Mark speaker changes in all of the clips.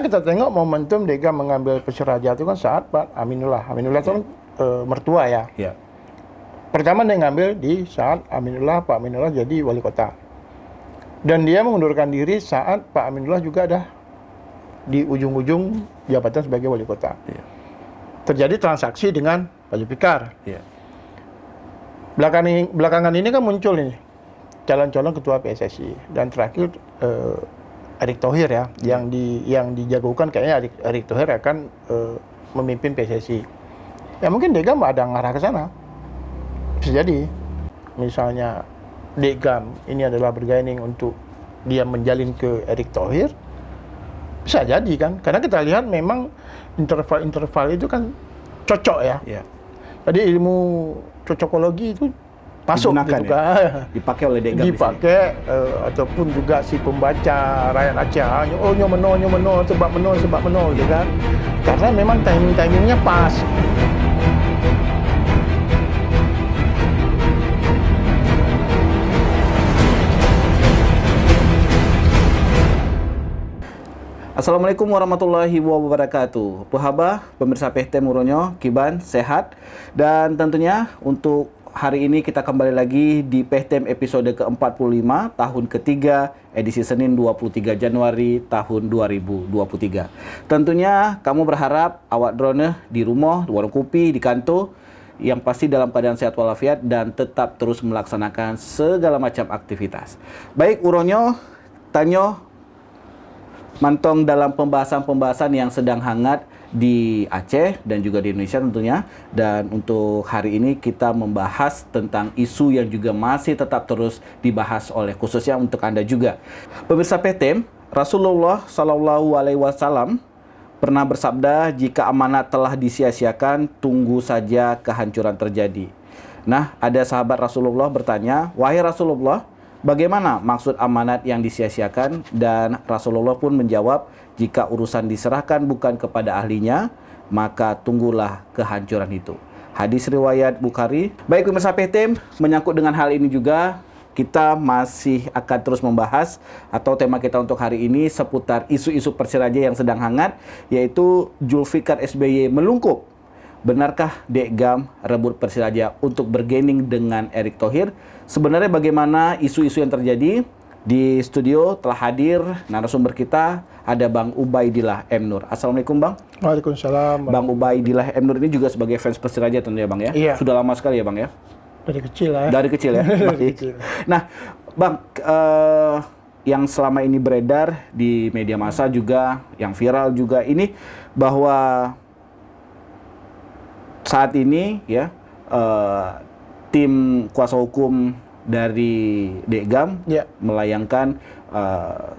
Speaker 1: kita tengok momentum Degam mengambil Persiraja itu kan saat Pak Aminullah itu kan mertua ya.
Speaker 2: Ya.
Speaker 1: Pertama dia ngambil di saat Pak Aminullah jadi wali kota. Dan dia mengundurkan diri saat Pak Aminullah juga ada di ujung-ujung jabatan sebagai wali kota.
Speaker 2: Ya.
Speaker 1: Terjadi transaksi dengan Pak Zulfikar.
Speaker 2: Ya.
Speaker 1: Belakangan ini kan muncul nih calon-calon ketua PSSI dan terakhir Erick Thohir ya, yang dijagokan kayaknya Erick Thohir akan memimpin PSSI. Ya mungkin Degam ada ngarah ke sana. Bisa jadi misalnya Degam ini adalah bergaining untuk dia menjalin ke Erick Thohir. Bisa jadi kan, karena kita lihat memang interval itu kan cocok ya.
Speaker 2: Ya.
Speaker 1: Jadi ilmu cocokologi itu masuk gitu
Speaker 2: ya?
Speaker 1: kan.
Speaker 2: Dipakai oleh Degam.
Speaker 1: Dipakai ataupun juga si pembaca rakyat Aceh, nyomono sebab meno gitu kan. Karena memang timingnya pas.
Speaker 2: Assalamualaikum warahmatullahi wabarakatuh. Puhaba, pemirsa PHT Muronyo, Kiban, sehat. Dan tentunya untuk hari ini kita kembali lagi di PHTM episode ke-45 tahun ketiga edisi Senin 23 Januari tahun 2023. Tentunya kamu berharap awak drone di rumah, di warung kopi, di kantor, yang pasti dalam keadaan sehat walafiat dan tetap terus melaksanakan segala macam aktivitas. Baik Uronyo, Tanyo, mantong dalam pembahasan-pembahasan yang sedang hangat di Aceh dan juga di Indonesia tentunya. Dan untuk hari ini kita membahas tentang isu yang juga masih tetap terus dibahas oleh khususnya untuk Anda juga. Pemirsa PTM, Rasulullah Shallallahu Alaihi Wasallam pernah bersabda, jika amanat telah disia-siakan, tunggu saja kehancuran terjadi. Nah, ada sahabat Rasulullah bertanya, wahai Rasulullah, bagaimana maksud amanat yang disia-siakan? Dan Rasulullah pun menjawab, jika urusan diserahkan bukan kepada ahlinya, maka tunggulah kehancuran itu. Hadis riwayat Bukhari. Baik pemirsa PTM, menyangkut dengan hal ini juga, kita masih akan terus membahas atau tema kita untuk hari ini seputar isu-isu Persiraja yang sedang hangat, yaitu Zulfikar SBY melungkup. Benarkah Degam rebut Persiraja untuk bergaining dengan Erick Thohir? Sebenarnya bagaimana isu-isu yang terjadi? Di studio telah hadir narasumber kita, ada Bang Ubaidillah M. Nur. Assalamualaikum Bang.
Speaker 1: Waalaikumsalam.
Speaker 2: Bang Ubaidillah M. Nur ini juga sebagai fans Persiraja tentunya Bang ya?
Speaker 1: Iya.
Speaker 2: Sudah lama sekali ya Bang ya?
Speaker 1: Dari kecil lah ya.
Speaker 2: Dari kecil ya? Baik. Nah Bang, yang selama ini beredar di media massa juga, yang viral juga ini, bahwa saat ini ya tim kuasa hukum dari Degam melayangkan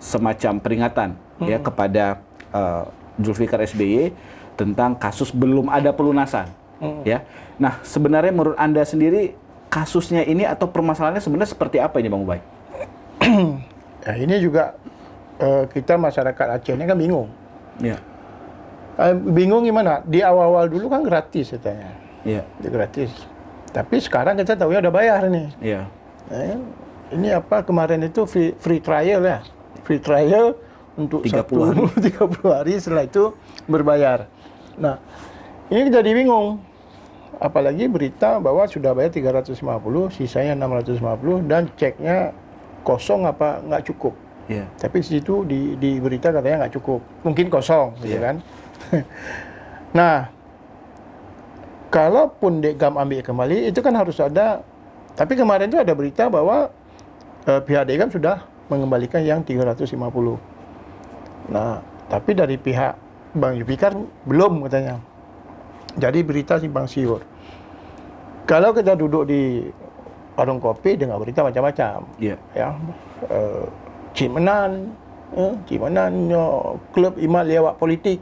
Speaker 2: semacam peringatan ya kepada Zulfikar SBY tentang kasus belum ada pelunasan ya. Nah, sebenarnya menurut Anda sendiri kasusnya ini atau permasalahannya sebenarnya seperti apa ini Bang Ubay?
Speaker 1: Ya, ini juga kita masyarakat Aceh ini kan bingung.
Speaker 2: Ya.
Speaker 1: Bingung gimana? Di awal-awal dulu kan gratis katanya.
Speaker 2: Iya.
Speaker 1: Gratis. Tapi sekarang kita tahu ya udah bayar nih.
Speaker 2: Iya.
Speaker 1: Ini apa kemarin itu free trial ya. Free trial untuk 30 hari setelah itu berbayar. Nah, ini jadi bingung. Apalagi berita bahwa sudah bayar 350, sisanya 650 dan ceknya kosong apa nggak cukup.
Speaker 2: Iya.
Speaker 1: Tapi di situ di berita katanya nggak cukup. Mungkin kosong gitu kan. Nah, kalaupun Degam ambil kembali, itu kan harus ada. Tapi kemarin itu ada berita bahwa pihak Degam sudah mengembalikan yang 350. Nah, tapi dari pihak Bang Zulfikar belum katanya. Jadi berita simpang siur. Kalau kita duduk di warung kopi dengar berita macam-macam.
Speaker 2: Iya.
Speaker 1: Ya, Cimenan, klub imal lewat politik.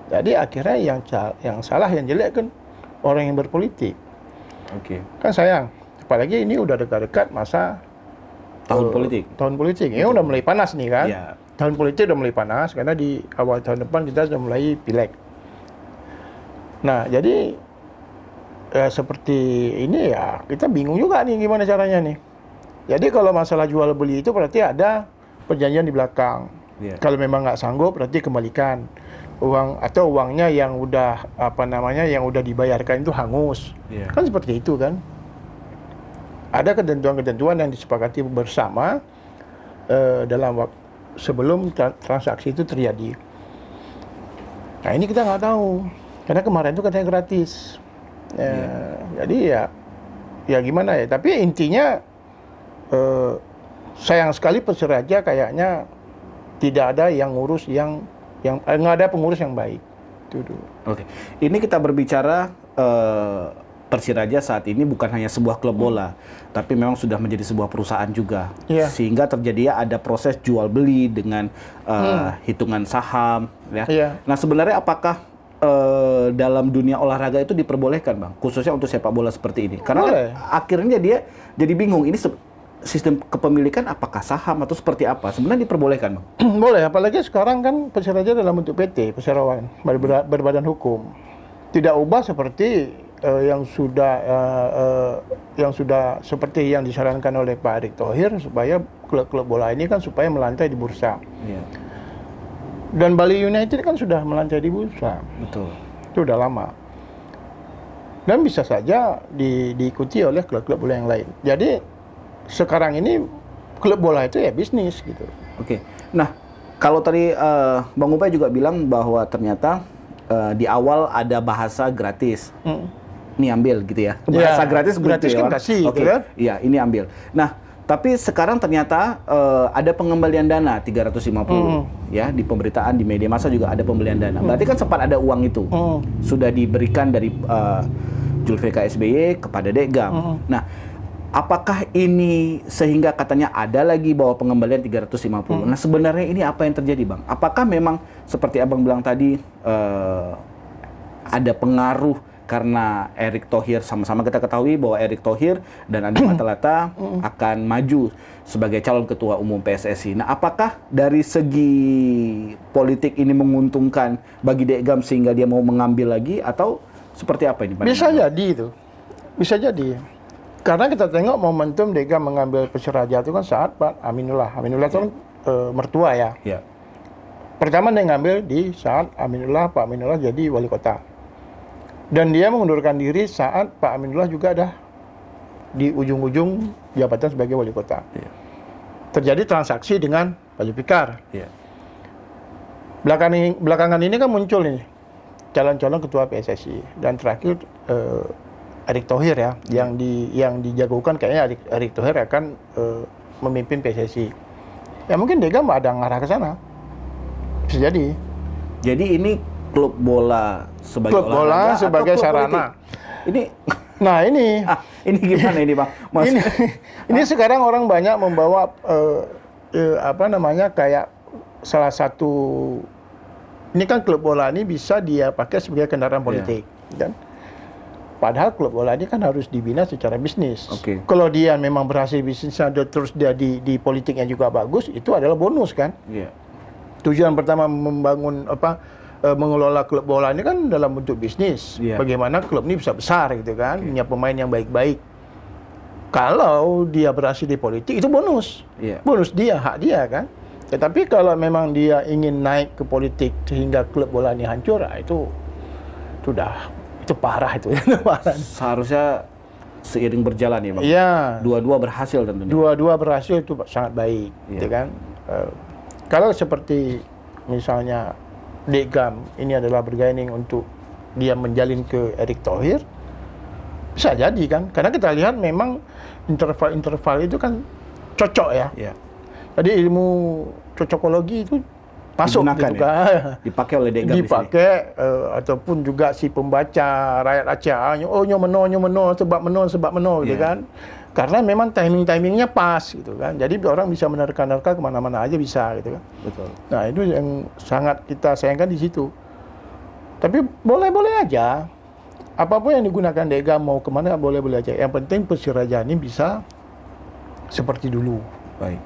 Speaker 1: Jadi akhirnya yang salah, yang jelek kan orang yang berpolitik.
Speaker 2: Oke.
Speaker 1: Kan sayang. Apalagi ini udah dekat-dekat masa
Speaker 2: Tahun politik.
Speaker 1: Tahun politik. Ini udah mulai panas nih kan.
Speaker 2: Iya.
Speaker 1: Tahun politik udah mulai panas karena di awal tahun depan kita sudah mulai pileg. Nah, jadi seperti ini ya kita bingung juga nih gimana caranya nih. Jadi kalau masalah jual beli itu berarti ada perjanjian di belakang.
Speaker 2: Iya.
Speaker 1: Kalau memang nggak sanggup, berarti kembalikan uang atau uangnya yang udah yang udah dibayarkan itu hangus.
Speaker 2: Iya.
Speaker 1: Kan seperti itu kan. Ada ketentuan-ketentuan yang disepakati bersama dalam waktu sebelum transaksi itu terjadi. Nah ini kita nggak tahu, karena kemarin itu katanya gratis. Jadi ya gimana ya. Tapi intinya sayang sekali Persiraja kayaknya tidak ada yang ngurus yang nggak ada pengurus yang baik. Itu dulu.
Speaker 2: Oke, ini kita berbicara Persiraja saat ini bukan hanya sebuah klub bola, tapi memang sudah menjadi sebuah perusahaan juga.
Speaker 1: Iya.
Speaker 2: Sehingga terjadi ada proses jual beli dengan hitungan saham, ya.
Speaker 1: Iya.
Speaker 2: Nah sebenarnya apakah dalam dunia olahraga itu diperbolehkan, Bang, khususnya untuk sepak bola seperti ini? Karena
Speaker 1: Boleh.
Speaker 2: akhirnya dia jadi bingung. Ini sistem kepemilikan apakah saham atau seperti apa? Sebenarnya diperbolehkan, Bang?
Speaker 1: Boleh, apalagi sekarang kan Persiraja dalam bentuk PT, Persirawan, berbadan hukum. Tidak ubah seperti yang sudah seperti yang disarankan oleh Pak Erick Thohir, supaya klub-klub bola ini kan supaya melantai di bursa.
Speaker 2: Iya.
Speaker 1: Dan Bali United kan sudah melantai di bursa.
Speaker 2: Betul.
Speaker 1: Itu udah lama. Dan bisa saja diikuti oleh klub-klub bola yang lain. Jadi sekarang ini klub bola itu ya bisnis gitu.
Speaker 2: Oke. Nah, kalau tadi Bang Upay juga bilang bahwa ternyata di awal ada bahasa gratis. Ini ambil gitu ya. Bahasa gratis
Speaker 1: gratis
Speaker 2: gitu
Speaker 1: kan
Speaker 2: ya.
Speaker 1: kasih
Speaker 2: Oke.
Speaker 1: gitu kan.
Speaker 2: Iya, ini ambil. Nah, tapi sekarang ternyata ada pengembalian dana 350 ya, di pemberitaan di media massa juga ada pembelian dana. Berarti kan sempat ada uang itu. Sudah diberikan dari Zulfikar SBY kepada Dekgam. Nah, apakah ini sehingga katanya ada lagi bahwa pengembalian 350? Nah, sebenarnya ini apa yang terjadi, Bang? Apakah memang seperti Abang bilang tadi ada pengaruh karena Erick Thohir, sama-sama kita ketahui bahwa Erick Thohir dan Andi Matalata akan maju sebagai calon ketua umum PSSI. Nah, apakah dari segi politik ini menguntungkan bagi Dekgam sehingga dia mau mengambil lagi, atau seperti apa ini, Pak?
Speaker 1: Bisa jadi itu. Bisa jadi. Karena kita tengok momentum Dekgam mengambil Persiraja itu kan saat Pak Aminullah. Aminullah itu kan mertua ya.
Speaker 2: Ya.
Speaker 1: Pertama dia ngambil di saat Pak Aminullah jadi wali kota. Dan dia mengundurkan diri saat Pak Aminullah juga ada di ujung-ujung jabatan sebagai wali kota.
Speaker 2: Ya.
Speaker 1: Terjadi transaksi dengan Pak Zulfikar.
Speaker 2: Ya.
Speaker 1: Belakangan ini kan muncul nih calon-calon ketua PSSI, dan terakhir Erick Thohir ya, yang dijagokan kayaknya Erick Thohir akan memimpin PSSI. Ya mungkin Dekgam ada ngarah ke sana. Bisa jadi.
Speaker 2: Jadi ini klub bola sebagai
Speaker 1: Klub bola
Speaker 2: olahraga
Speaker 1: sebagai
Speaker 2: atau klub
Speaker 1: sarana.
Speaker 2: politik? Ini
Speaker 1: Nah ini
Speaker 2: ini gimana ini, Bang?
Speaker 1: ini sekarang orang banyak membawa kayak salah satu, ini kan klub bola ini bisa dia pakai sebagai kendaraan politik, kan? Padahal klub bola ini kan harus dibina secara bisnis.
Speaker 2: Oke.
Speaker 1: Kalau dia memang berhasil bisnisnya, terus dia di politiknya juga bagus, itu adalah bonus kan?
Speaker 2: Iya.
Speaker 1: Tujuan pertama mengelola klub bola ini kan dalam bentuk bisnis.
Speaker 2: Iya.
Speaker 1: Bagaimana klub ini bisa besar gitu kan, punya pemain yang baik-baik. Kalau dia berhasil di politik itu bonus.
Speaker 2: Iya.
Speaker 1: Bonus dia, hak dia kan. Tetapi kalau memang dia ingin naik ke politik sehingga klub bola ini hancur, itu parah itu. Parah.
Speaker 2: Seharusnya seiring berjalan ya, Bang.
Speaker 1: Iya.
Speaker 2: Dua-dua berhasil tentunya.
Speaker 1: Dua-dua berhasil itu sangat baik,
Speaker 2: Iya.
Speaker 1: gitu kan. Kalau seperti misalnya Dekgam ini adalah bergaining untuk dia menjalin ke Erick Thohir, bisa jadi kan. Karena kita lihat memang interval-interval itu kan cocok ya.
Speaker 2: Iya.
Speaker 1: Jadi ilmu cocokologi itu masuk
Speaker 2: Digunakan
Speaker 1: gitu
Speaker 2: ya?
Speaker 1: kan.
Speaker 2: Dipakai oleh Dekgam di sini.
Speaker 1: Dipakai ataupun juga si pembaca rakyat Aceh, nyo meno sebab meno gitu
Speaker 2: Iya.
Speaker 1: kan. Karena memang timingnya pas gitu kan. Jadi orang bisa menerka-nerka kemana-mana aja bisa gitu kan.
Speaker 2: Betul.
Speaker 1: Nah itu yang sangat kita sayangkan di situ. Tapi boleh-boleh aja. Apapun yang digunakan Dekgam mau kemana boleh-boleh aja. Yang penting Persiraja ini bisa seperti dulu.
Speaker 2: Baik.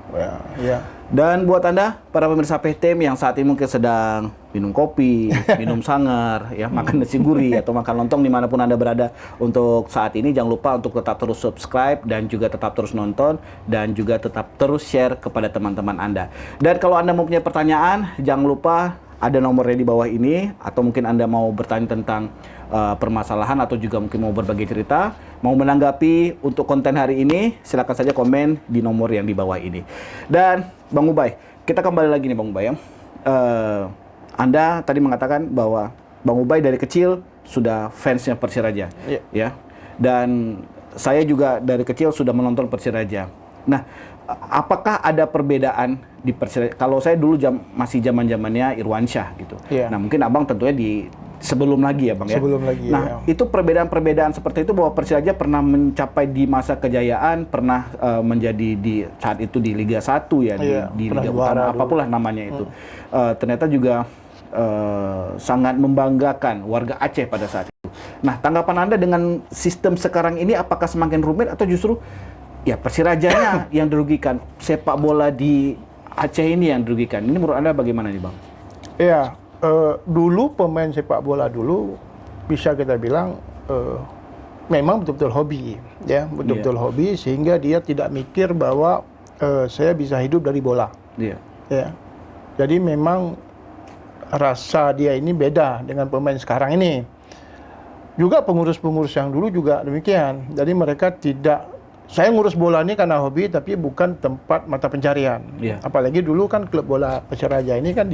Speaker 1: Ya.
Speaker 2: Dan buat Anda, para pemirsa PTM yang saat ini mungkin sedang minum kopi, minum sangar, ya, makan nasi gurih atau makan lontong dimanapun Anda berada untuk saat ini. Jangan lupa untuk tetap terus subscribe dan juga tetap terus nonton dan juga tetap terus share kepada teman-teman Anda. Dan kalau Anda mempunyai pertanyaan, jangan lupa ada nomornya di bawah ini, atau mungkin Anda mau bertanya tentang permasalahan atau juga mungkin mau berbagi cerita, mau menanggapi untuk konten hari ini, silakan saja komen di nomor yang di bawah ini. Dan Bang Ubay, kita kembali lagi nih Bang Ubay ya. Anda tadi mengatakan bahwa Bang Ubay dari kecil sudah fansnya Persiraja, ya. Dan saya juga dari kecil sudah menonton Persiraja. Nah, apakah ada perbedaan di Persiraja? Kalau saya dulu masih zaman-zamannya Irwansyah gitu. Nah, mungkin Abang tentunya di sebelum lagi ya Bang ya.
Speaker 1: Sebelum lagi.
Speaker 2: Nah, itu perbedaan-perbedaan seperti itu bahwa Persiraja pernah mencapai di masa kejayaan, pernah menjadi di saat itu di Liga 1 ya, di Liga Utama apapun lah namanya itu. Ternyata juga sangat membanggakan warga Aceh pada saat itu. Nah, tanggapan Anda dengan sistem sekarang ini, apakah semakin rumit atau justru ya Persirajanya yang dirugikan, sepak bola di Aceh ini yang dirugikan? Ini menurut Anda bagaimana nih Bang?
Speaker 1: Iya, dulu pemain sepak bola dulu bisa kita bilang memang betul-betul hobi, ya, betul-betul hobi, sehingga dia tidak mikir bahwa saya bisa hidup dari bola. Ya. Jadi memang rasa dia ini beda dengan pemain sekarang ini. Juga pengurus-pengurus yang dulu juga demikian. Jadi mereka tidak, saya ngurus bola ini karena hobi, tapi bukan tempat mata pencarian. Apalagi dulu kan klub bola Persiraja ini kan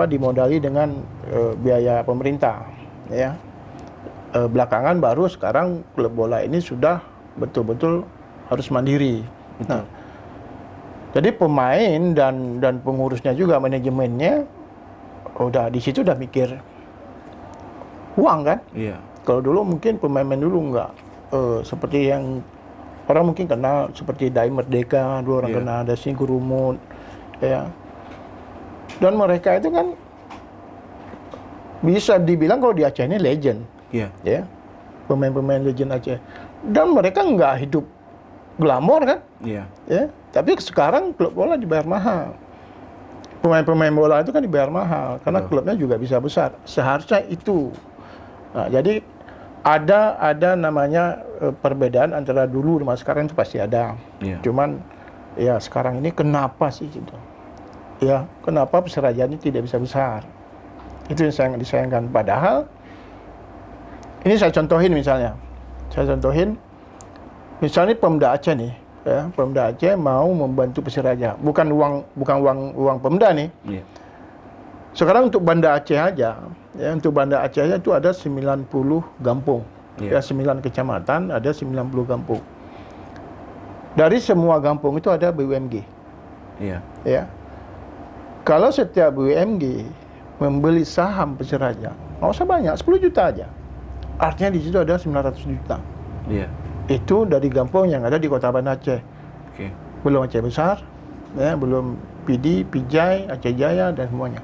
Speaker 1: dimodali dengan biaya pemerintah, ya. Belakangan baru sekarang klub bola ini sudah betul-betul harus mandiri. Nah, jadi pemain dan pengurusnya juga, manajemennya udah di situ udah mikir uang kan. Kalau dulu mungkin pemain dulu nggak seperti yang orang mungkin kenal, seperti Dai Merdeka, dua orang kenal, ada Singku Rumut, ya. Dan mereka itu kan bisa dibilang kalau di Aceh ini legend, ya, pemain-pemain legend Aceh. Dan mereka nggak hidup glamor kan, ya. Tapi sekarang klub bola dibayar mahal. Pemain-pemain bola itu kan dibayar mahal karena klubnya juga bisa besar. Seharusnya itu. Nah, jadi ada namanya perbedaan antara dulu sama sekarang itu pasti ada. Cuman ya sekarang ini kenapa sih gitu? Ya, kenapa Persiraja ini tidak bisa besar? Itu yang sangat disayangkan. Padahal ini saya contohin misalnya. Misalnya Pemda Aceh nih, ya, Pemda Aceh mau membantu Persiraja. Bukan uang Pemda nih. Sekarang untuk Banda Aceh aja, ya, untuk Banda Aceh aja itu ada 90 kampung. Ya, 9 kecamatan, ada 90 kampung. Dari semua kampung itu ada BUMG. Ya. Kalau setiap BUMG membeli saham Persiraja, nggak usah banyak, 10 juta aja. Artinya di situ ada 900 juta. Itu dari kampung yang ada di Kota Banda Aceh. Belum Aceh Besar, ya, belum PD, Pijai, Aceh Jaya, dan semuanya.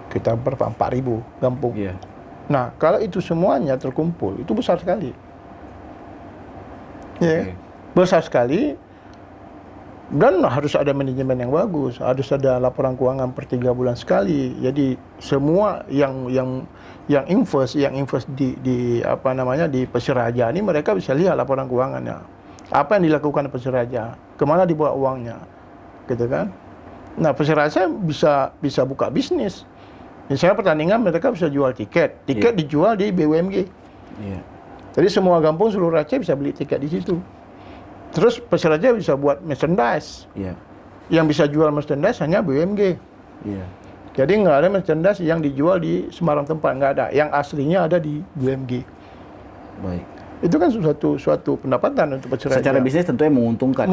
Speaker 1: Kita berapa? 4.000 kampung. Nah, kalau itu semuanya terkumpul, itu besar sekali. Besar sekali. Dan harus ada manajemen yang bagus, harus ada laporan keuangan per 3 bulan sekali. Jadi semua yang invest di apa namanya di Persiraja ini, mereka bisa lihat laporan keuangannya. Apa yang dilakukan Persiraja, kemana dibawa uangnya, gitu kan? Nah, Persiraja bisa buka bisnis. Misalnya pertandingan mereka bisa jual tiket dijual di BUMG. Jadi semua kampung seluruh Aceh bisa beli tiket di situ. Terus Persiraja bisa buat merchandise. Yang bisa jual merchandise hanya BUMG. Jadi nggak ada merchandise yang dijual di Semarang tempat, nggak ada. Yang aslinya ada di BUMG. Itu kan suatu pendapatan untuk Persiraja.
Speaker 2: Secara bisnis tentunya menguntungkan.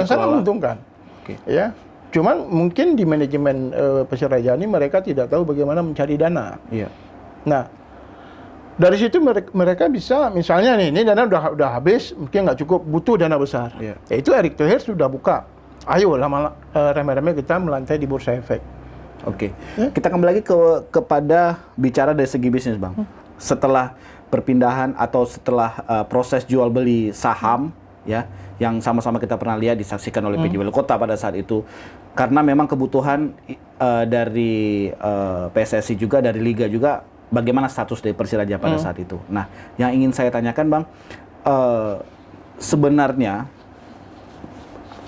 Speaker 1: Sangat menguntungkan. Ya. Cuman mungkin di manajemen Persiraja ini mereka tidak tahu bagaimana mencari dana. Nah, dari situ mereka bisa, misalnya nih, ini dana udah habis, mungkin nggak cukup, butuh dana besar. Itu Erick Thohir sudah buka. Ayo rame-rame kita melantai di Bursa Efek.
Speaker 2: Kita kembali lagi kepada bicara dari segi bisnis, Bang. Setelah perpindahan atau setelah proses jual beli saham ya, yang sama-sama kita pernah lihat disaksikan oleh PJ Wali Kota pada saat itu, karena memang kebutuhan dari PSSI juga, dari Liga juga, bagaimana status dari Persiraja pada saat itu. Nah, yang ingin saya tanyakan Bang, sebenarnya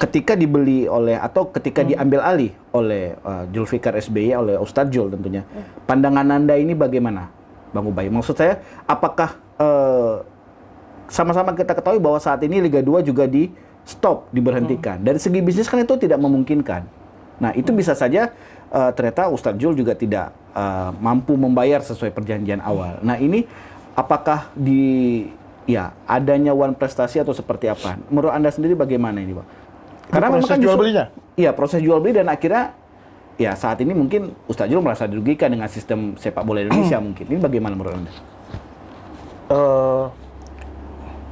Speaker 2: ketika dibeli oleh atau ketika diambil alih oleh Zulfikar SBY, oleh Ustadz Jul tentunya, pandangan Anda ini bagaimana, Bang Ubay? Maksud saya, apakah sama-sama kita ketahui bahwa saat ini Liga 2 juga di stop, diberhentikan. Dari segi bisnis kan itu tidak memungkinkan. Nah, itu bisa saja ternyata Ustadz Jul juga tidak mampu membayar sesuai perjanjian awal. Nah, ini apakah adanya one prestasi atau seperti apa? Menurut Anda sendiri bagaimana ini, Bang?
Speaker 1: Karena proses jual belinya?
Speaker 2: Iya, proses jual beli, dan akhirnya ya saat ini mungkin Ustadz Jul merasa dirugikan dengan sistem sepak bola Indonesia mungkin. Ini bagaimana menurut Anda?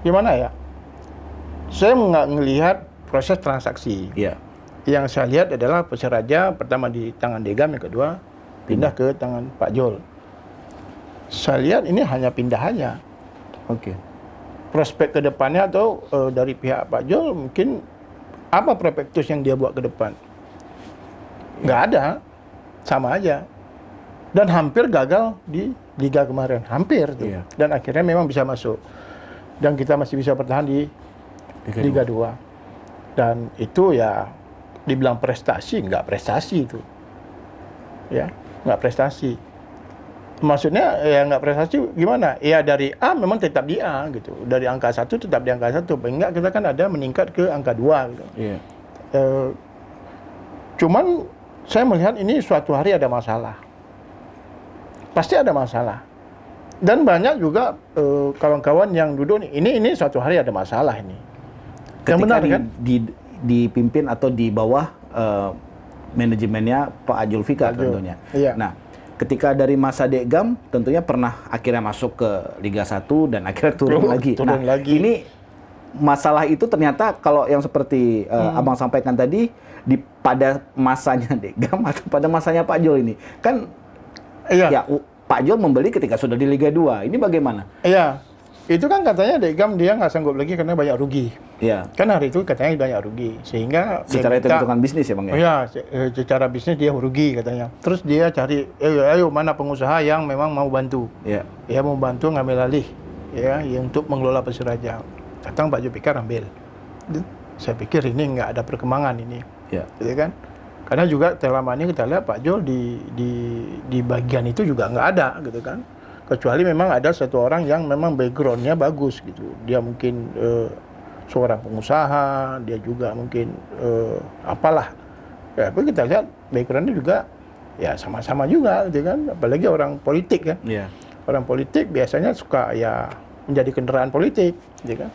Speaker 1: Gimana ya? Saya nggak ngelihat proses transaksi.
Speaker 2: Iya.
Speaker 1: Yang saya lihat adalah Persiraja pertama di tangan Degam, yang kedua pindah ke tangan Pak Jul. Saya lihat ini hanya pindahannya.
Speaker 2: Oke.
Speaker 1: Prospek ke depannya atau dari pihak Pak Jul mungkin apa prospektus yang dia buat ke depan? Nggak ada, sama aja. Dan hampir gagal di Liga kemarin, hampir tuh.
Speaker 2: Iya.
Speaker 1: Dan akhirnya memang bisa masuk. Dan kita masih bisa bertahan di Liga 2. Dan itu ya dibilang prestasi, nggak prestasi itu. Ya, nggak prestasi. Maksudnya ya nggak prestasi gimana? Ya dari A memang tetap di A gitu. Dari angka 1 tetap di angka 1. Enggak, kita kan ada meningkat ke angka 2 gitu.
Speaker 2: Iya.
Speaker 1: Cuman saya melihat ini suatu hari ada masalah. Pasti ada masalah. Dan banyak juga kawan-kawan yang duduk nih, ini suatu hari ada masalah ini.
Speaker 2: Ketika
Speaker 1: yang benar kan?
Speaker 2: Dipimpin atau di bawah manajemennya Pak Zulfikar tentunya.
Speaker 1: Iya.
Speaker 2: Nah, ketika dari masa Degam tentunya pernah akhirnya masuk ke Liga 1 dan akhirnya turun lagi.
Speaker 1: Turun lagi.
Speaker 2: Ini masalah itu ternyata kalau yang seperti Abang sampaikan tadi pada masanya Degam atau pada masanya Pak Jul ini. Kan
Speaker 1: iya.
Speaker 2: ya Pak Jul membeli ketika sudah di Liga 2. Ini bagaimana?
Speaker 1: Iya. Itu kan katanya Degam dia nggak sanggup lagi karena banyak rugi.
Speaker 2: Iya.
Speaker 1: Kan hari itu katanya banyak rugi. Sehingga
Speaker 2: Secara hitung-hitungan bisnis ya Bang ya?
Speaker 1: Iya, secara bisnis dia rugi katanya. Terus dia cari, ayo mana pengusaha yang memang mau bantu.
Speaker 2: Iya.
Speaker 1: Ya mau bantu ngambil alih ya untuk mengelola Persiraja. Datang Pak Zulfikar ambil. Saya pikir ini nggak ada perkembangan ini.
Speaker 2: Iya.
Speaker 1: Gitu kan? Karena juga selama ini kita lihat Pak Jul di bagian itu juga nggak ada gitu kan. Kecuali memang ada satu orang yang memang backgroundnya bagus gitu. Dia mungkin seorang pengusaha, dia juga mungkin apalah. Ya, tapi kita lihat backgroundnya juga ya sama-sama juga gitu kan. Apalagi orang politik kan.
Speaker 2: Iya.
Speaker 1: Orang politik biasanya suka ya menjadi kendaraan politik gitu kan.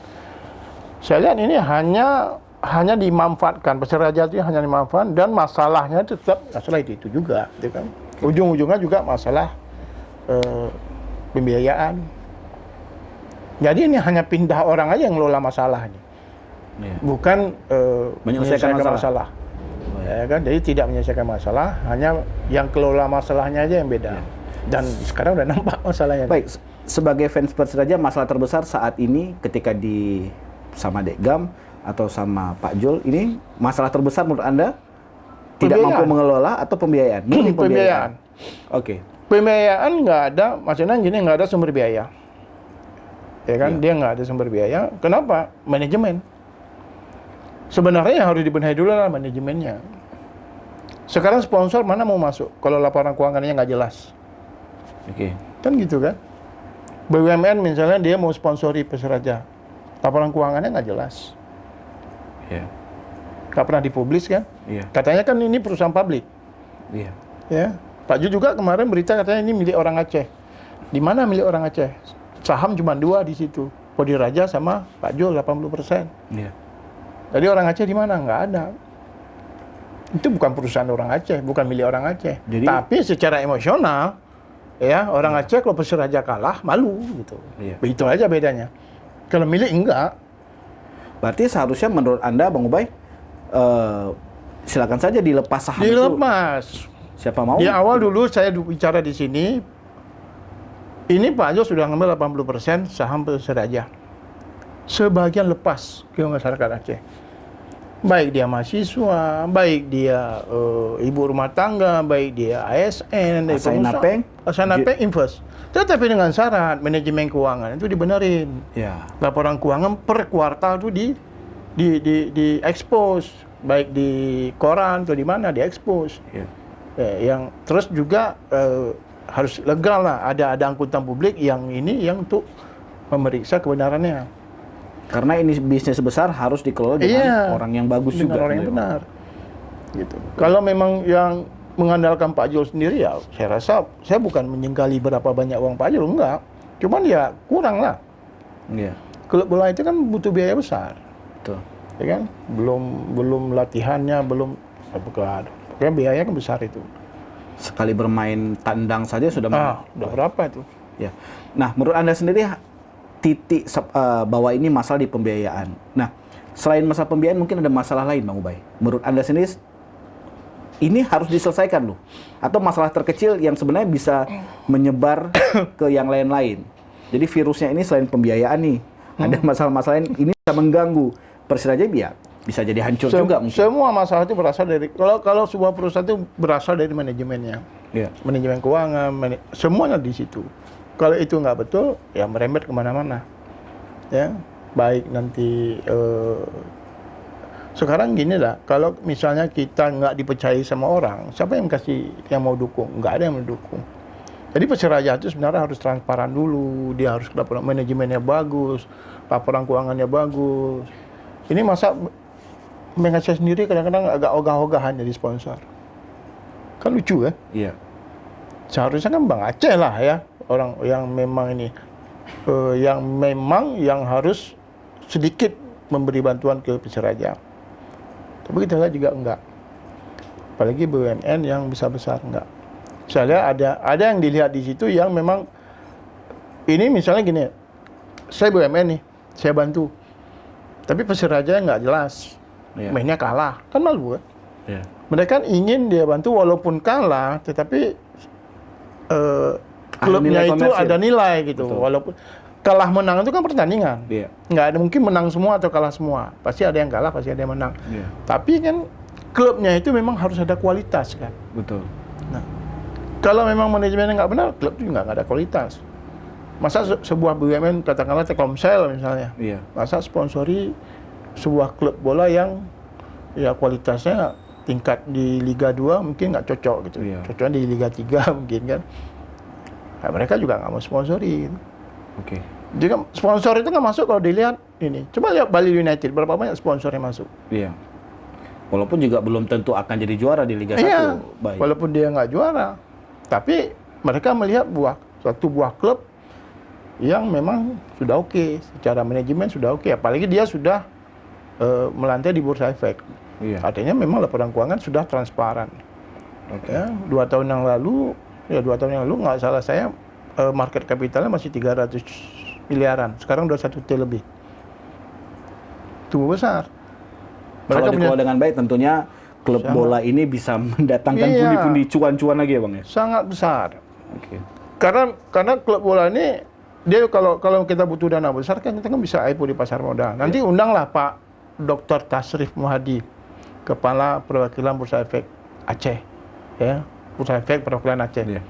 Speaker 1: Saya lihat ini hanya dimanfaatkan, Persiraja itu hanya dimanfaatkan, dan masalahnya tetap masalah itu juga gitu kan. Ujung-ujungnya juga masalah pembiayaan. Jadi ini hanya pindah orang aja yang ngelola masalah ini.
Speaker 2: Iya.
Speaker 1: Bukan
Speaker 2: Menyelesaikan masalah.
Speaker 1: Ya kan? Jadi tidak menyelesaikan masalah, hanya yang kelola masalahnya aja yang beda. Dan sekarang udah nampak masalahnya.
Speaker 2: Baik, sebagai fans Persiraja, masalah terbesar saat ini ketika sama Degam atau sama Pak Jul, ini masalah terbesar menurut Anda tidak mampu mengelola atau pembiayaan?
Speaker 1: Pembiayaan.
Speaker 2: Oke.
Speaker 1: Pembiayaan nggak ada, maksudnya gini, nggak ada sumber biaya. Ya kan, dia nggak ada sumber biaya. Kenapa? Manajemen. Sebenarnya yang harus dibenahi dulu lah manajemennya. Sekarang sponsor mana mau masuk kalau laporan keuangannya nggak jelas?
Speaker 2: Oke.
Speaker 1: Kan gitu kan? BUMN misalnya dia mau sponsori Persiraja, laporan keuangannya nggak jelas.
Speaker 2: Iya.
Speaker 1: Nggak pernah dipublis kan?
Speaker 2: Iya.
Speaker 1: Katanya kan ini perusahaan publik.
Speaker 2: Iya.
Speaker 1: Ya. Pak Ju juga kemarin berita katanya ini milik orang Aceh. Di mana milik orang Aceh? Saham cuma 2 di situ. Persiraja sama Pak Jul 80%.
Speaker 2: Iya.
Speaker 1: Jadi orang Aceh di mana? Nggak ada. Itu bukan perusahaan orang Aceh, bukan milik orang Aceh.
Speaker 2: Jadi,
Speaker 1: tapi secara emosional, ya orang Aceh kalau Persiraja kalah malu gitu.
Speaker 2: Iya.
Speaker 1: Begitu aja bedanya. Kalau milik enggak.
Speaker 2: Berarti seharusnya menurut Anda, Bang Ubay, silakan saja dilepas saham
Speaker 1: Dilepas.
Speaker 2: itu. Siapa mau?
Speaker 1: Di awal dulu saya bicara di sini, ini Pak Jo sudah ngambil 80% saham Persiraja. sebagian lepas ke masyarakat Aceh. Baik dia mahasiswa, baik dia ibu rumah tangga, baik dia ASN,
Speaker 2: Asai Napeng,
Speaker 1: invest. Tetapi dengan syarat manajemen keuangan itu dibenerin.
Speaker 2: ya.
Speaker 1: Laporan keuangan per kuartal itu di expose, baik di koran atau di mana di expose.
Speaker 2: Ya.
Speaker 1: Yang terus juga harus legal lah, ada angkutan publik yang untuk memeriksa kebenarannya.
Speaker 2: Karena ini bisnis besar harus dikelola dengan orang yang bagus
Speaker 1: dengan
Speaker 2: juga.
Speaker 1: orang yang benar. Gitu. Kalau memang yang mengandalkan Pak Jul sendiri, ya saya rasa saya bukan menyengkali berapa banyak uang Pak Jul, enggak. Cuman ya kurang lah.
Speaker 2: Iya.
Speaker 1: Klub bola itu kan butuh biaya besar.
Speaker 2: Betul.
Speaker 1: Ya kan? Belum latihannya, belum bukan. Pokoknya biayanya kan besar itu.
Speaker 2: Sekali bermain tandang saja sudah
Speaker 1: Udah berapa itu?
Speaker 2: Ya. Nah, menurut Anda sendiri titik bahwa ini masalah di pembiayaan. Nah, selain masalah pembiayaan mungkin ada masalah lain, Bang Ubay. Menurut Anda sendiri ini harus diselesaikan loh. Atau masalah terkecil yang sebenarnya bisa menyebar ke yang lain-lain. Jadi virusnya ini selain pembiayaan nih, ada masalah-masalah lain ini bisa mengganggu Persiraja, ya bisa jadi hancur juga mungkin.
Speaker 1: Semua masalah itu berasal dari kalau sebuah perusahaan itu berasal dari manajemennya.
Speaker 2: Iya.
Speaker 1: Manajemen keuangan, semuanya di situ. Kalau itu nggak betul, ya merembet kemana-mana. Ya, baik nanti sekarang gini lah, kalau misalnya kita nggak dipercayai sama orang, siapa yang mau dukung? Nggak ada yang mendukung. Jadi Persiraja itu sebenarnya harus transparan dulu, dia harus laporan manajemennya bagus, laporan keuangannya bagus. Ini masa Bang Aceh sendiri kadang-kadang agak ogah-ogahan jadi sponsor. Kan lucu kan?
Speaker 2: Iya.
Speaker 1: Seharusnya kan Bang Aceh lah ya, orang yang memang ini, yang harus sedikit memberi bantuan ke Persiraja. Tapi kita lihat juga enggak. Apalagi BUMN yang besar-besar enggak. Saya lihat ada yang dilihat di situ yang memang ini misalnya gini, saya BUMN nih, saya bantu. Tapi Persiraja enggak jelas. Mainnya kalah, kan malu kan?
Speaker 2: Iya.
Speaker 1: Mereka ingin dia bantu walaupun kalah, tetapi klubnya
Speaker 2: nilai
Speaker 1: itu
Speaker 2: komersil.
Speaker 1: ada nilai gitu.
Speaker 2: Betul.
Speaker 1: Walaupun kalah menang itu kan pertandingan.
Speaker 2: Iya.
Speaker 1: Nggak ada mungkin menang semua atau kalah semua. Pasti ada yang kalah, pasti ada yang menang.
Speaker 2: Iya.
Speaker 1: Tapi kan klubnya itu memang harus ada kualitas kan.
Speaker 2: Betul.
Speaker 1: Nah, kalau memang manajemennya nggak benar, klub itu nggak ada kualitas. Masa sebuah BUMN katakanlah Telkomsel misalnya,
Speaker 2: Iya.
Speaker 1: masa sponsori sebuah klub bola yang ya kualitasnya tingkat di Liga 2 mungkin nggak cocok gitu.
Speaker 2: Iya.
Speaker 1: Cocoknya di Liga 3 mungkin kan. Nah, mereka juga nggak mau sponsori.
Speaker 2: Oke.
Speaker 1: Jadi kan sponsor itu nggak masuk kalau dilihat ini. Coba lihat Bali United, berapa banyak sponsor yang masuk.
Speaker 2: Iya. Walaupun juga belum tentu akan jadi juara di Liga 1.
Speaker 1: Iya,
Speaker 2: Baik.
Speaker 1: walaupun dia nggak juara. Tapi mereka melihat suatu buah klub yang memang sudah oke, secara manajemen sudah oke. Apalagi dia sudah melantai di Bursa Efek.
Speaker 2: Iya.
Speaker 1: Artinya memang laporan keuangan sudah transparan.
Speaker 2: Oke.
Speaker 1: Ya, 2 tahun yang lalu nggak salah saya market capitalnya masih 300 miliaran. Sekarang udah 1 T lebih. Tumbuh besar.
Speaker 2: Kalau dikelola dengan baik tentunya klub bola ini bisa mendatangkan
Speaker 1: Iya.
Speaker 2: pundi-pundi cuan-cuan lagi ya Bang ya?
Speaker 1: Sangat besar.
Speaker 2: Oke.
Speaker 1: Karena klub bola ini dia kalau kita butuh dana besar kan kita kan bisa IPO di pasar modal. Nanti undanglah Pak Dr. Tasrif Muhadi, Kepala Perwakilan Bursa Efek Aceh, ya, Bursa Efek Perwakilan Aceh.
Speaker 2: Iya.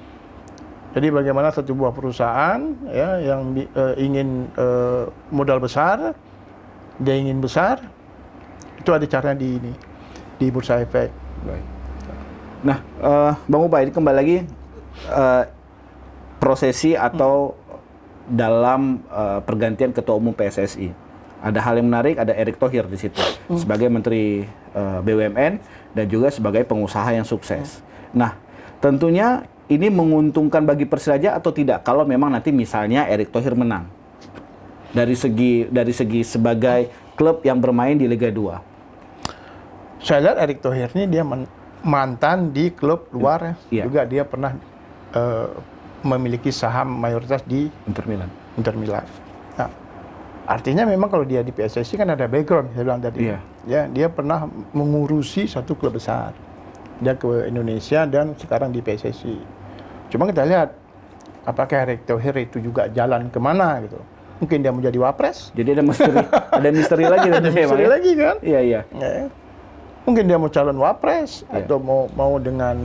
Speaker 1: Jadi bagaimana satu buah perusahaan ya yang ingin modal besar, dia ingin besar, itu ada caranya di Bursa Efek.
Speaker 2: Baik. Nah, Bang Ubay, ini kembali lagi prosesi atau dalam pergantian ketua umum PSSI. Ada hal yang menarik, ada Erick Thohir di situ sebagai Menteri BUMN dan juga sebagai pengusaha yang sukses. Nah, tentunya ini menguntungkan bagi Persiraja atau tidak kalau memang nanti misalnya Erick Thohir menang dari segi sebagai klub yang bermain di Liga 2.
Speaker 1: Saya lihat Erick Thohir ini dia mantan di klub luar
Speaker 2: Iya.
Speaker 1: juga dia pernah memiliki saham mayoritas di Inter Milan. Nah, artinya memang kalau dia di PSSI kan ada background, saya bilang tadi.
Speaker 2: Iya.
Speaker 1: Ya, dia pernah mengurusi satu klub besar. Dia ke Indonesia dan sekarang di PSSI. Cuma kita lihat apakah Erick Thohir itu juga jalan kemana gitu. mungkin dia mau jadi wapres.
Speaker 2: Jadi ada misteri lagi
Speaker 1: Ada
Speaker 2: tentunya, Bang,
Speaker 1: misteri
Speaker 2: ya?
Speaker 1: lagi kan?
Speaker 2: Iya, iya.
Speaker 1: Ya. Mungkin dia mau calon wapres
Speaker 2: Iya.
Speaker 1: atau mau dengan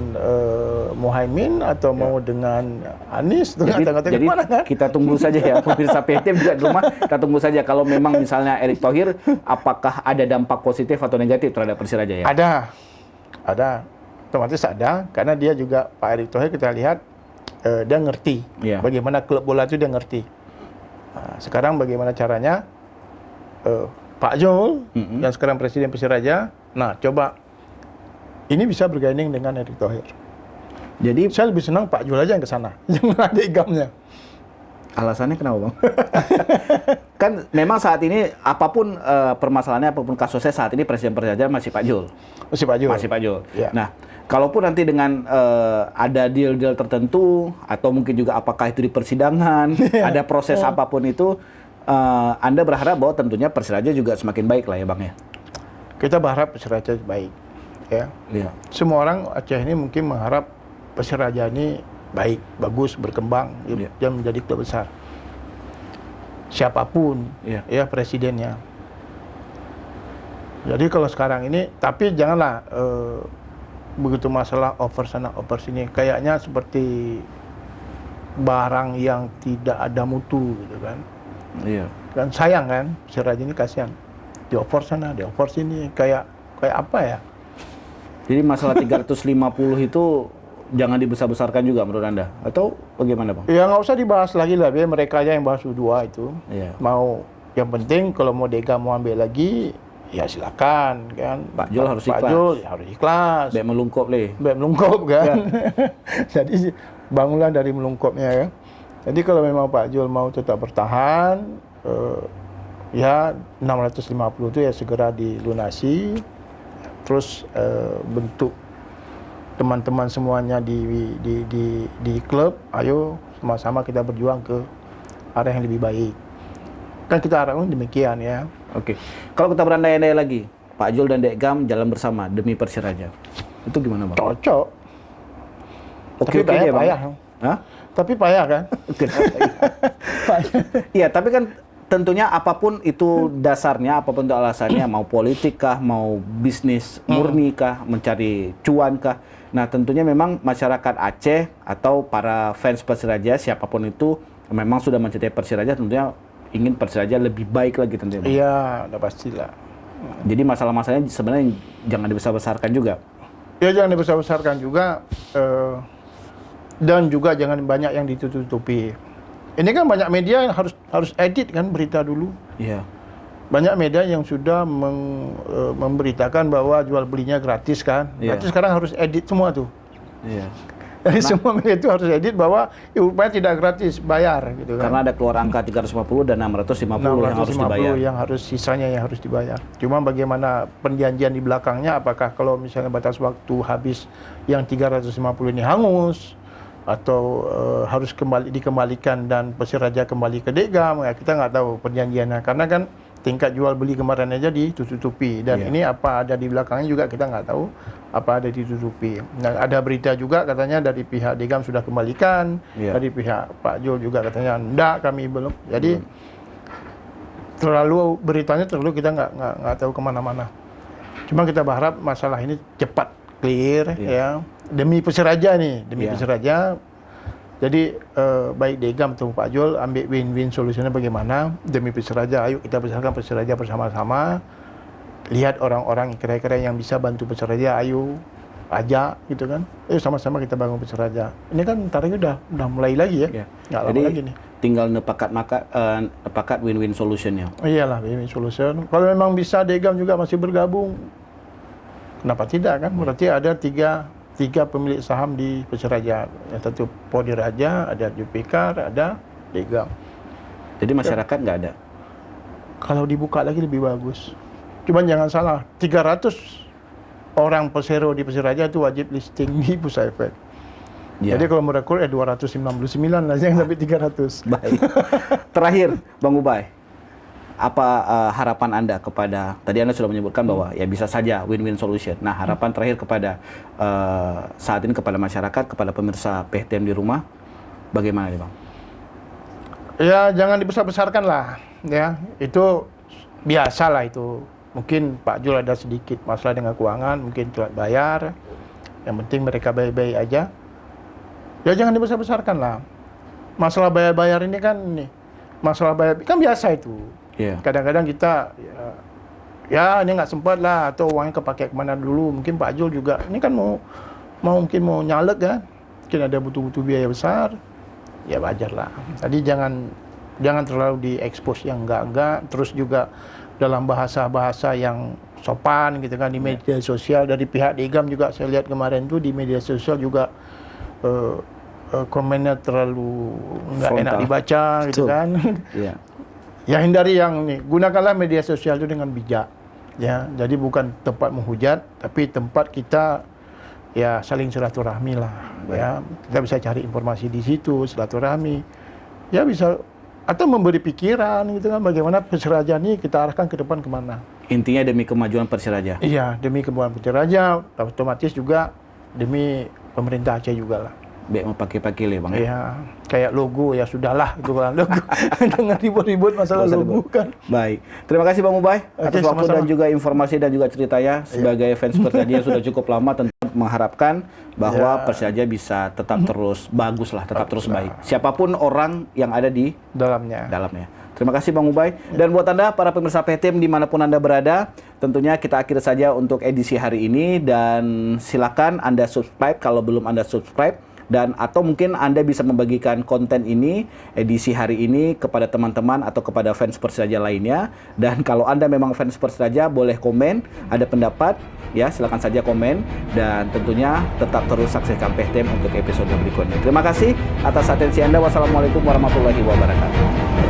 Speaker 1: Muhaimin atau mau dengan Anies tuh kata-kata
Speaker 2: Jadi
Speaker 1: kemana kan?
Speaker 2: kita tunggu saja ya, pemirsa PTM juga di rumah, kita tunggu saja kalau memang misalnya Erick Thohir, apakah ada dampak positif atau negatif terhadap Persiraja ya?
Speaker 1: Ada, otomatis ada, karena dia juga Pak Erick Thohir kita lihat dia ngerti
Speaker 2: Iya.
Speaker 1: bagaimana klub bola itu dia ngerti. Nah, sekarang bagaimana caranya Pak Jul yang sekarang Presiden Persiraja, nah coba ini bisa bergandeng dengan Erick Thohir.
Speaker 2: Jadi
Speaker 1: Saya lebih senang Pak Jul aja yang ke sana, jangan ada igamnya.
Speaker 2: alasannya kenapa, Bang? Kan memang saat ini apapun permasalahannya, apapun kasusnya, saat ini Presiden Persiraja masih Pak Jul.
Speaker 1: Masih Pak Jul.
Speaker 2: Masih Pak Jul.
Speaker 1: Ya.
Speaker 2: Nah, kalaupun nanti dengan ada deal-deal tertentu, atau mungkin juga apakah itu di persidangan, ada proses apapun itu, Anda berharap bahwa tentunya Persiraja juga semakin baik lah ya, Bang ya?
Speaker 1: Kita berharap Persiraja baik. Ya.
Speaker 2: Iya.
Speaker 1: Semua orang Aceh ini mungkin mengharap Persiraja ini baik, bagus, berkembang,
Speaker 2: Iya.
Speaker 1: dia menjadi klub besar. Siapapun,
Speaker 2: Iya.
Speaker 1: ya presidennya. Jadi kalau sekarang ini, tapi janganlah begitu masalah over sana over sini, kayaknya seperti barang yang tidak ada mutu gitu kan.
Speaker 2: Iya.
Speaker 1: Kan sayang kan, Persiraja ini kasihan. Di over sana, di over sini, kayak apa ya?
Speaker 2: Jadi masalah 350 itu jangan dibesar-besarkan juga menurut Anda? Atau bagaimana, Bang?
Speaker 1: Ya nggak usah dibahas lagi lah, biar mereka aja yang bahas U2 itu.
Speaker 2: Iya.
Speaker 1: Mau, yang penting kalau mau Dega mau ambil lagi, ya silakan kan.
Speaker 2: Pak Jul harus
Speaker 1: Pak
Speaker 2: ikhlas.
Speaker 1: Jul ya harus ikhlas.
Speaker 2: Baik melungkup, Le.
Speaker 1: Baik melungkup kan. Jadi bangunlah dari melungkupnya ya. Jadi kalau memang Pak Jul mau tetap bertahan, ya 650 itu ya segera dilunasi. Terus bentuk teman-teman semuanya di klub, ayo sama-sama kita berjuang ke arah yang lebih baik. Kan kita harapkan demikian ya.
Speaker 2: Oke. Kalau kita berandai-andai lagi, Pak Jul dan Dek Gam jalan bersama demi Persiraja. Itu gimana, Bang?
Speaker 1: Cocok. Tapi
Speaker 2: Oke-oke aja, Bang.
Speaker 1: payah.
Speaker 2: Hah?
Speaker 1: Tapi payah kan?
Speaker 2: Iya, tapi kan tentunya apapun itu dasarnya, apapun itu alasannya, mau politik kah, mau bisnis murni kah, mencari cuan kah. Nah, tentunya memang masyarakat Aceh atau para fans Persiraja, siapapun itu, memang sudah mencintai Persiraja, tentunya ingin Persiraja lebih baik lagi tentunya, Bang.
Speaker 1: Iya, udah pastilah.
Speaker 2: Jadi masalah-masalahnya sebenarnya jangan dibesar-besarkan juga.
Speaker 1: Ya jangan dibesar-besarkan juga, dan juga jangan banyak yang ditutupi. Ini kan banyak media yang harus edit kan berita dulu.
Speaker 2: Iya.
Speaker 1: Banyak media yang sudah memberitakan bahwa jual belinya gratis kan.
Speaker 2: Iya.
Speaker 1: Berarti sekarang harus edit semua tuh.
Speaker 2: Iya.
Speaker 1: Jadi semua media itu harus edit bahwa rupanya tidak gratis, bayar gitu kan.
Speaker 2: Karena ada keluar angka 350 dan 650 yang harus dibayar.
Speaker 1: yang harus sisanya yang harus dibayar. Cuma bagaimana perjanjian di belakangnya, apakah kalau misalnya batas waktu habis yang 350 ini hangus atau harus dikembalikan dan Persiraja kembali ke Degam, ya kita nggak tahu perjanjiannya, karena kan tingkat jual beli kemarin aja ditutupi dan
Speaker 2: Iya.
Speaker 1: ini apa ada di belakangnya juga kita nggak tahu apa ada ditutupi. Nah, ada berita juga katanya dari pihak Degam sudah kembalikan,
Speaker 2: Iya.
Speaker 1: dari pihak Pak Jul juga katanya enggak, kami belum. Jadi terlalu beritanya terlalu kita nggak tahu kemana-mana. Cuma kita berharap masalah ini cepat clear ya, demi Persiraja nih, demi
Speaker 2: Iya.
Speaker 1: Persiraja. Jadi baik Degam atau Pak Jul ambil win-win solusinya bagaimana demi Persiraja. Ayo kita besarkan Persiraja bersama-sama. Lihat orang-orang kira-kira yang bisa bantu Persiraja, ayo ajak gitu kan. Ayo sama-sama kita bangun Persiraja. Ini kan ntar lagi udah mulai lagi ya.
Speaker 2: Iya.
Speaker 1: Nggak lama
Speaker 2: Jadi
Speaker 1: lagi nih.
Speaker 2: tinggal nepakat win-win solutionnya.
Speaker 1: Iyalah win-win solution. Kalau memang bisa Degam juga masih bergabung, kenapa tidak kan? Berarti ada tiga pemilik saham di Persiraja. Yang satu Podiraja, ada Jupikar, ada Degam.
Speaker 2: Jadi masyarakat nggak ada.
Speaker 1: Kalau dibuka lagi lebih bagus. Cuman jangan salah, 300 orang Persero di Persiraja itu wajib listing di Bursa Efek.
Speaker 2: Ya.
Speaker 1: Jadi kalau merekrut 299 lah, jangan sampai 300.
Speaker 2: Baik. Terakhir, Bang Ubay, apa harapan Anda kepada, tadi Anda sudah menyebutkan bahwa ya bisa saja win-win solution. Nah, harapan terakhir kepada saat ini kepada masyarakat, kepada pemirsa PTM di rumah, bagaimana nih, Bang?
Speaker 1: Ya jangan dibesar-besarkan lah, ya itu biasa lah itu. Mungkin Pak Jul ada sedikit masalah dengan keuangan, mungkin telat bayar. Yang penting mereka baik-baik aja. Ya jangan dibesar-besarkan lah. Masalah bayar-bayar ini kan masalah bayar kan biasa itu.
Speaker 2: Iya.
Speaker 1: Kadang-kadang kita ya ini nggak sempat lah atau uangnya kepake kemana dulu. Mungkin Pak Jul juga ini kan mungkin mau nyalek kan, mungkin ada butuh biaya besar. Ya wajar lah. Tadi jangan terlalu diekspos yang enggak, terus juga dalam bahasa-bahasa yang sopan gitu kan di media sosial. Dari pihak Digam juga saya lihat kemarin tuh di media sosial juga komennya terlalu nggak enak dibaca gitu kan.
Speaker 2: Iya.
Speaker 1: Ya hindari yang gunakanlah media sosial itu dengan bijak. Ya, jadi bukan tempat menghujat, tapi tempat kita ya saling silaturahmi lah. Ya, kita bisa cari informasi di situ, silaturahmi. Ya bisa atau memberi pikiran gitu kan bagaimana Persiraja ini kita arahkan ke depan kemana.
Speaker 2: Intinya demi kemajuan Persiraja.
Speaker 1: Iya, demi kemajuan Persiraja, otomatis juga demi pemerintah Aceh juga lah.
Speaker 2: Baik mau pakai-pakai Bang.
Speaker 1: Iya, kayak logo ya sudahlah itu kan logo. Jangan ribut-ribut masalah logo kan.
Speaker 2: Baik. Terima kasih Bang Ubay atas waktu
Speaker 1: sama-sama.
Speaker 2: dan juga informasi dan juga ceritanya. Sebagai fans Persiraja yang sudah cukup lama, tentu mengharapkan bahwa Persiraja bisa tetap terus bagus lah, tetap terus baik. Siapapun orang yang ada di
Speaker 1: dalamnya.
Speaker 2: Terima kasih Bang Ubay. Dan buat Anda para pemirsa PTM dimanapun Anda berada, tentunya kita akhiri saja untuk edisi hari ini dan silakan Anda subscribe kalau belum Anda subscribe. Dan atau mungkin Anda bisa membagikan konten ini, edisi hari ini kepada teman-teman atau kepada fans Persiraja lainnya. Dan kalau Anda memang fans Persiraja, boleh komen, ada pendapat, ya silakan saja komen. Dan tentunya tetap terus saksikan PTM untuk episode berikutnya. Terima kasih atas atensi Anda. Wassalamualaikum warahmatullahi wabarakatuh.